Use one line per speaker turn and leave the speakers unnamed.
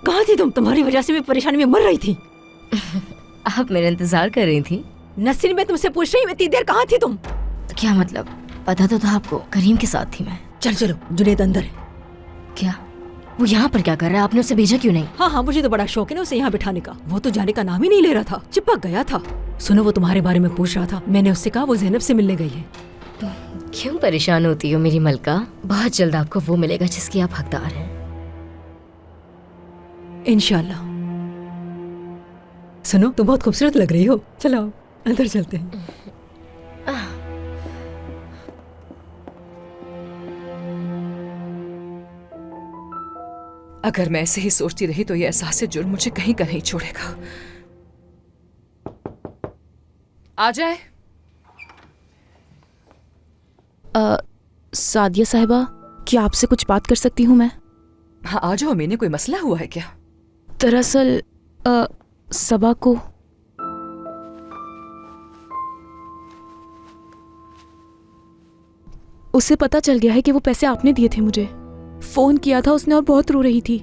कहाँ थी तुम? तुम्हारी वजह से मैं परेशानी में मर रही थी।
आप मेरा इंतजार कर रही थी?
नसरीन, मैं तुमसे पूछ रही हूँ, इतनी देर कहाँ थी तुम?
क्या मतलब? पता तो था आपको, करीम के साथ थी मैं।
चलो, जुनैद अंदर है।
क्या? वो यहाँ पर क्या कर रहा है? आपने उसे भेजा क्यों नहीं?
हाँ, मुझे तो बड़ा शौक है ना उसे यहाँ बिठाने का। वो तो जाने का नाम ही नहीं ले रहा था, चिपक गया था। सुनो, वो तुम्हारे बारे में पूछ रहा था। मैंने उससे कहा वो ज़ैनब से मिलने गई है।
क्यों परेशान होती हो मेरी मलका? बहुत जल्द आपको वो मिलेगा जिसकी आप हकदार हैं।
इंशाल्लाह। सुनो, तुम बहुत खूबसूरत लग रही हो। चलो अंदर चलते हैं।
अगर मैं ऐसे ही सोचती रही तो ये एहसास जुर्म मुझे कहीं का नहीं छोड़ेगा। आ जाए।
सादिया साहिबा, क्या आपसे कुछ बात कर सकती हूँ मैं?
हाँ आ जाओ। मैंने कोई मसला हुआ है क्या?
दरअसल सबा को उसे पता चल गया है कि वो पैसे आपने दिए थे मुझे। फोन किया था उसने और बहुत रो रही थी।